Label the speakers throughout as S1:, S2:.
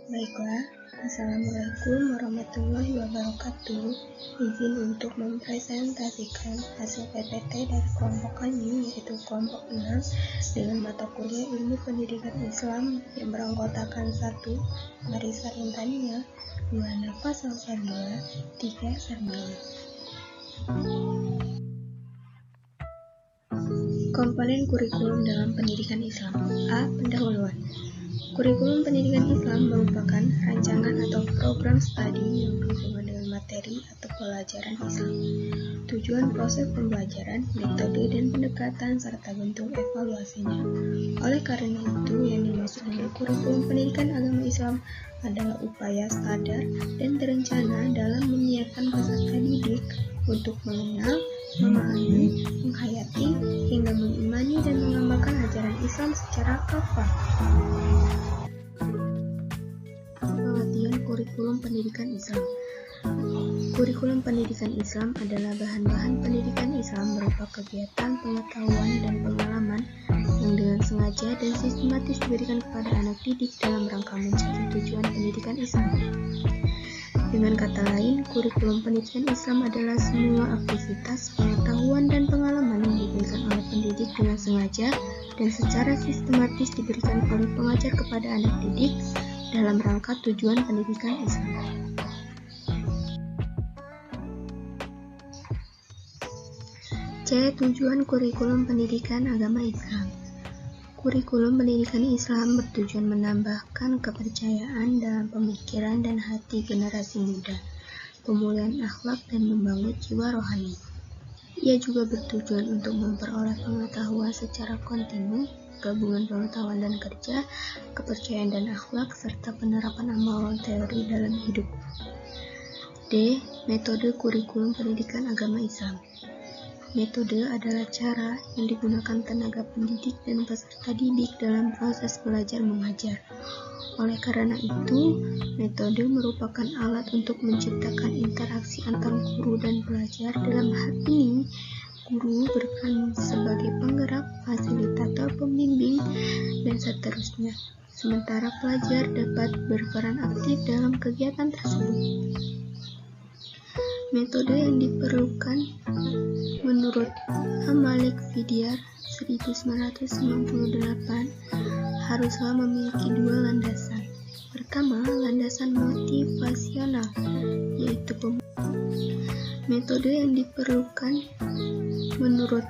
S1: Baiklah, Assalamualaikum warahmatullahi wabarakatuh. Izin untuk mempresentasikan hasil PPT dari kelompok kami, yaitu kelompok 6, dengan mata kuliah Ilmu Pendidikan Islam yang beranggotakan 1. Marisa Intania, 2. Nafa Salsabila, 3. Sarmila. Komponen kurikulum dalam pendidikan Islam. A. Pendahuluan. Kurikulum pendidikan Islam merupakan rancangan atau program studi yang berhubungan dengan materi atau pelajaran Islam. Tujuan proses pembelajaran, metode dan pendekatan, serta bentuk evaluasinya. Oleh karena itu, yang dimaksud dengan kurikulum pendidikan agama Islam adalah upaya sadar dan terencana dalam menyiapkan peserta didik untuk mengenal, memahami, menghayati, hingga mengimani dan mengamalkan ajaran Islam secara kafah. Pengertian kurikulum pendidikan Islam. Kurikulum pendidikan Islam adalah bahan-bahan pendidikan Islam berupa kegiatan, pengetahuan, dan pengalaman yang dengan sengaja dan sistematis diberikan kepada anak didik dalam rangka mencapai tujuan pendidikan Islam. Dengan kata lain, kurikulum pendidikan Islam adalah semua aktivitas, pengetahuan, dan pengalaman yang diberikan oleh pendidik dengan sengaja dan secara sistematis diberikan oleh pengajar kepada anak didik dalam rangka tujuan pendidikan Islam. C. Tujuan kurikulum pendidikan agama Islam. Kurikulum pendidikan Islam bertujuan menambahkan kepercayaan dalam pemikiran dan hati generasi muda, pemulihan akhlak, dan membangun jiwa rohani. Ia juga bertujuan untuk memperoleh pengetahuan secara kontinu, gabungan pengetahuan dan kerja, kepercayaan dan akhlak, serta penerapan amal teori dalam hidup. D. Metode kurikulum pendidikan agama Islam. Metode adalah cara yang digunakan tenaga pendidik dan peserta didik dalam proses belajar mengajar. Oleh karena itu, metode merupakan alat untuk menciptakan interaksi antar guru dan pelajar. Dalam hal ini, guru berperan sebagai penggerak, fasilitator, pembimbing, dan seterusnya. Sementara pelajar dapat berperan aktif dalam kegiatan tersebut. Metode yang diperlukan menurut Malik Fidyar 1998 haruslah memiliki dua landasan. Pertama, landasan motivasional, yaitu metode yang diperlukan menurut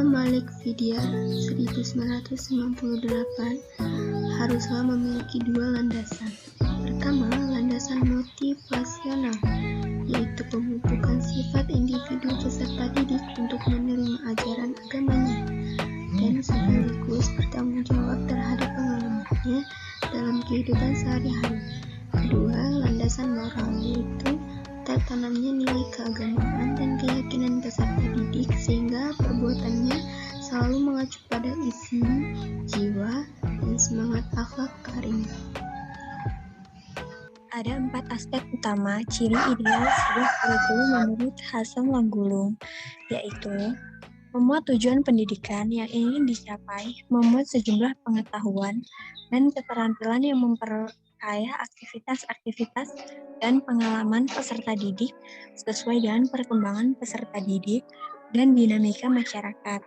S1: Malik Fidyar 1998 haruslah memiliki dua landasan. Pertama, landasan motivasional, yaitu pembentukan sifat individu peserta didik untuk menerima ajaran agamanya dan sekaligus bertanggung jawab terhadap pengalamannya dalam kehidupan sehari-hari. Kedua, landasan moral, yaitu tertanamnya nilai keagamaan dan keyakinan peserta didik sehingga perbuatannya selalu mengacu pada isi, jiwa, dan semangat akhlak karimah.
S2: Ada 4 aspek utama ciri ideal sebuah kurikulum menurut Hasan Langgulung, yaitu memuat tujuan pendidikan yang ingin dicapai, memuat sejumlah pengetahuan dan keterampilan yang memperkaya aktivitas-aktivitas dan pengalaman peserta didik sesuai dengan perkembangan peserta didik dan dinamika masyarakat.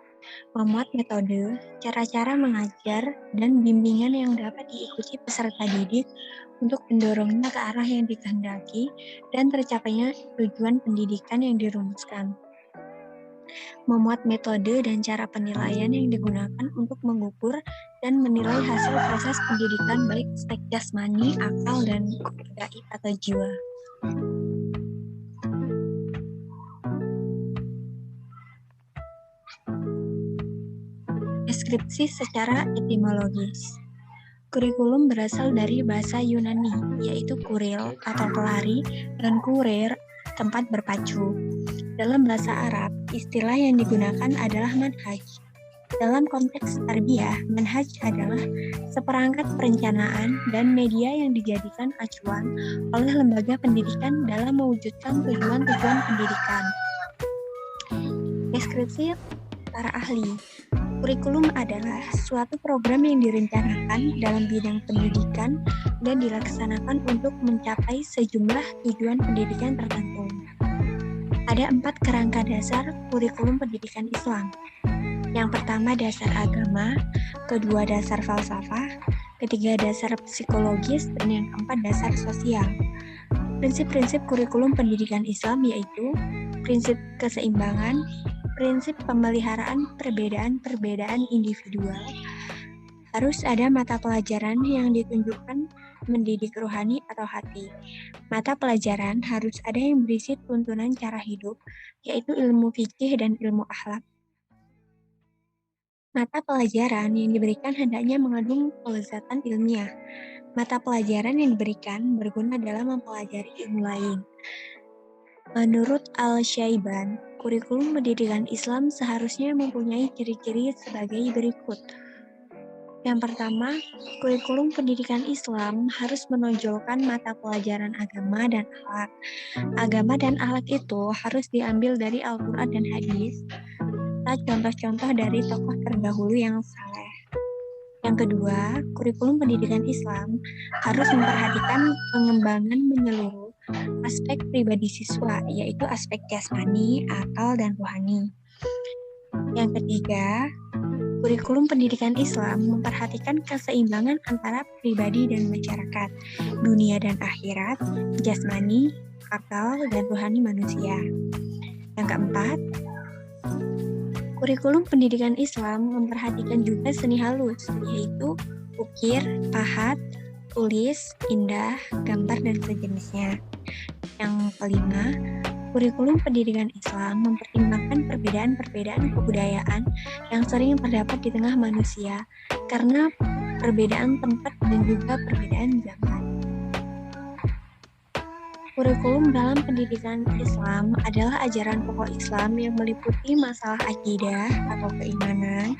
S2: Memuat metode, cara-cara mengajar, dan bimbingan yang dapat diikuti peserta didik untuk mendorongnya ke arah yang dikehendaki dan tercapainya tujuan pendidikan yang dirumuskan. Memuat metode dan cara penilaian yang digunakan untuk mengukur dan menilai hasil proses pendidikan baik aspek jasmani, akal, dan gaib atau jiwa. Deskripsi secara etimologis. Kurikulum berasal dari bahasa Yunani, yaitu kuril atau pelari dan kurir, tempat berpacu. Dalam bahasa Arab, istilah yang digunakan adalah manhaj. Dalam konteks tarbiyah, manhaj adalah seperangkat perencanaan dan media yang dijadikan acuan oleh lembaga pendidikan dalam mewujudkan tujuan-tujuan pendidikan. Deskripsi para ahli. Kurikulum adalah suatu program yang direncanakan dalam bidang pendidikan dan dilaksanakan untuk mencapai sejumlah tujuan pendidikan tertentu. Ada 4 kerangka dasar kurikulum pendidikan Islam. Yang pertama dasar agama, kedua dasar falsafah, ketiga dasar psikologis, dan yang keempat dasar sosial. Prinsip-prinsip kurikulum pendidikan Islam yaitu prinsip keseimbangan, prinsip pemeliharaan perbedaan-perbedaan individual, harus ada mata pelajaran yang ditunjukkan mendidik rohani atau hati. Mata pelajaran harus ada yang berisi tuntunan cara hidup, yaitu ilmu fikih dan ilmu akhlak. Mata pelajaran yang diberikan hendaknya mengandung kelezatan ilmiah. Mata pelajaran yang diberikan berguna dalam mempelajari ilmu lain. Menurut Al-Syaiban, kurikulum pendidikan Islam seharusnya mempunyai ciri-ciri sebagai berikut. Yang pertama, kurikulum pendidikan Islam harus menonjolkan mata pelajaran agama dan akhlak. Agama dan akhlak itu harus diambil dari Al-Quran dan hadis, serta contoh-contoh dari tokoh terdahulu yang saleh. Yang kedua, kurikulum pendidikan Islam harus memperhatikan pengembangan menyeluruh aspek pribadi siswa, yaitu aspek jasmani, akal, dan rohani. Yang ketiga, kurikulum pendidikan Islam memperhatikan keseimbangan antara pribadi dan masyarakat, dunia dan akhirat, jasmani, akal, dan rohani manusia. Yang keempat, kurikulum pendidikan Islam memperhatikan juga seni halus, yaitu ukir, pahat, tulis, indah, gambar, dan sejenisnya. Yang kelima, kurikulum pendidikan Islam mempertimbangkan perbedaan-perbedaan kebudayaan yang sering terdapat di tengah manusia karena perbedaan tempat dan juga perbedaan zaman. Kurikulum dalam pendidikan Islam adalah ajaran pokok Islam yang meliputi masalah akidah atau keimanan,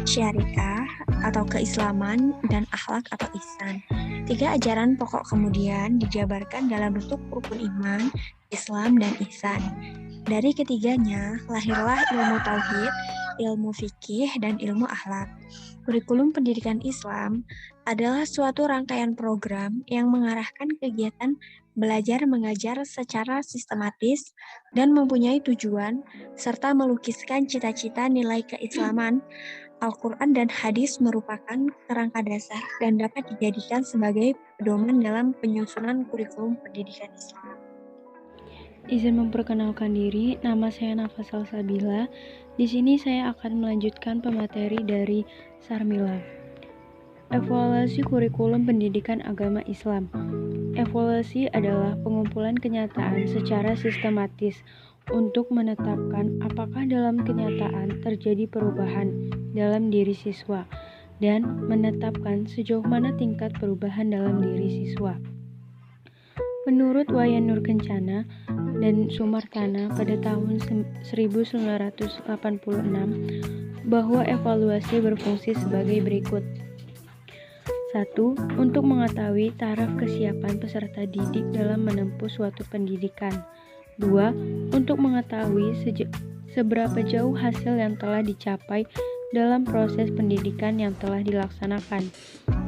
S2: syariah atau keislaman, dan akhlak atau ihsan. 3 ajaran pokok kemudian dijabarkan dalam bentuk rukun iman, Islam, dan ihsan. Dari ketiganya lahirlah ilmu tauhid, ilmu fikih, dan ilmu akhlak. Kurikulum pendidikan Islam adalah suatu rangkaian program yang mengarahkan kegiatan belajar mengajar secara sistematis dan mempunyai tujuan, serta melukiskan cita-cita nilai keislaman. Al-Quran dan hadis merupakan kerangka dasar dan dapat dijadikan sebagai pedoman dalam penyusunan kurikulum pendidikan Islam.
S3: Izin memperkenalkan diri, nama saya Nafas Salsabila. Di sini saya akan melanjutkan pemateri dari Sarmila. Evaluasi kurikulum pendidikan agama Islam. Evaluasi adalah pengumpulan kenyataan secara sistematis untuk menetapkan apakah dalam kenyataan terjadi perubahan dalam diri siswa dan menetapkan sejauh mana tingkat perubahan dalam diri siswa. Menurut Wayan Nurkencana dan Sumartana pada tahun 1986 bahwa evaluasi berfungsi sebagai berikut. 1. Untuk mengetahui taraf kesiapan peserta didik dalam menempuh suatu pendidikan. 2. Untuk mengetahui seberapa jauh hasil yang telah dicapai dalam proses pendidikan yang telah dilaksanakan.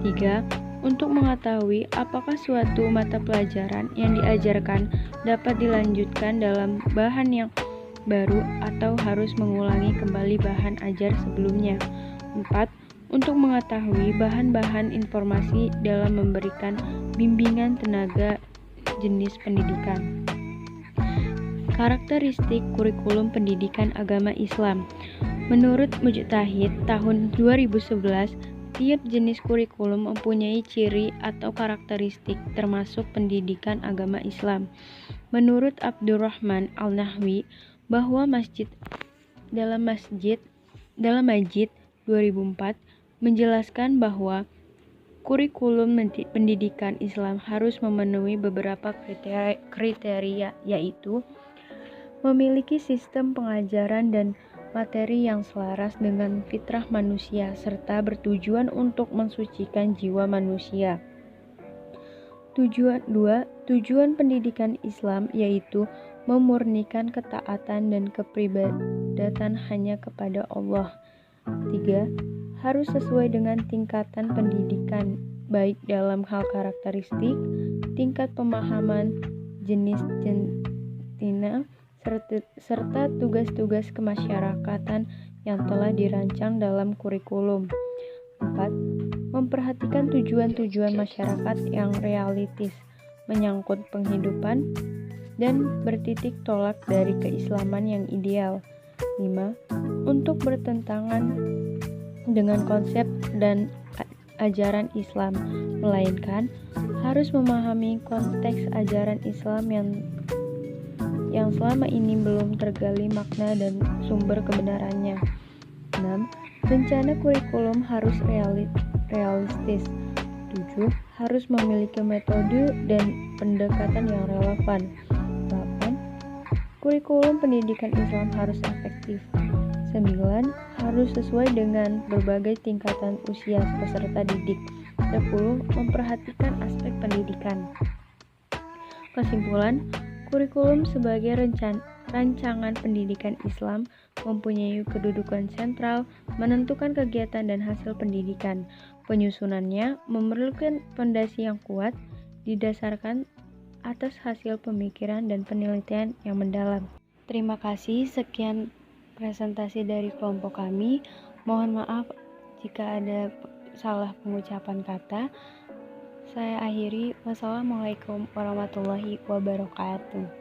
S3: 3. Untuk mengetahui apakah suatu mata pelajaran yang diajarkan dapat dilanjutkan dalam bahan yang baru atau harus mengulangi kembali bahan ajar sebelumnya. 4. Untuk mengetahui bahan-bahan informasi dalam memberikan bimbingan tenaga jenis pendidikan. Karakteristik kurikulum pendidikan agama Islam. Menurut Mujtahid tahun 2011, tiap jenis kurikulum mempunyai ciri atau karakteristik termasuk pendidikan agama Islam. Menurut Abdurrahman Al-Nahwi bahwa dalam Majid 2004 menjelaskan bahwa kurikulum pendidikan Islam harus memenuhi beberapa kriteria, yaitu memiliki sistem pengajaran dan materi yang selaras dengan fitrah manusia serta bertujuan untuk mensucikan jiwa manusia. Tujuan pendidikan Islam yaitu memurnikan ketaatan dan kepribadatan hanya kepada Allah. 3. Harus sesuai dengan tingkatan pendidikan, baik dalam hal karakteristik, tingkat pemahaman, jenis jentina, serta tugas-tugas kemasyarakatan yang telah dirancang dalam kurikulum. 4. Memperhatikan tujuan-tujuan masyarakat yang realistis, menyangkut penghidupan, dan bertitik tolak dari keislaman yang ideal. 5. Untuk bertentangan dengan konsep dan ajaran Islam, melainkan harus memahami konteks ajaran Islam yang selama ini belum tergali makna dan sumber kebenarannya. 6. Rencana kurikulum harus realistis. 7. Harus memiliki metode dan pendekatan yang relevan. 8. Kurikulum pendidikan Islam harus efektif. 9. Harus sesuai dengan berbagai tingkatan usia peserta didik. 10. Memperhatikan aspek pendidikan. Kesimpulan, kurikulum sebagai rancangan pendidikan Islam mempunyai kedudukan sentral menentukan kegiatan dan hasil pendidikan. Penyusunannya memerlukan fondasi yang kuat didasarkan atas hasil pemikiran dan penelitian yang mendalam. Terima kasih, sekian presentasi dari kelompok kami. Mohon maaf jika ada salah pengucapan kata. Saya akhiri. Wassalamualaikum warahmatullahi wabarakatuh.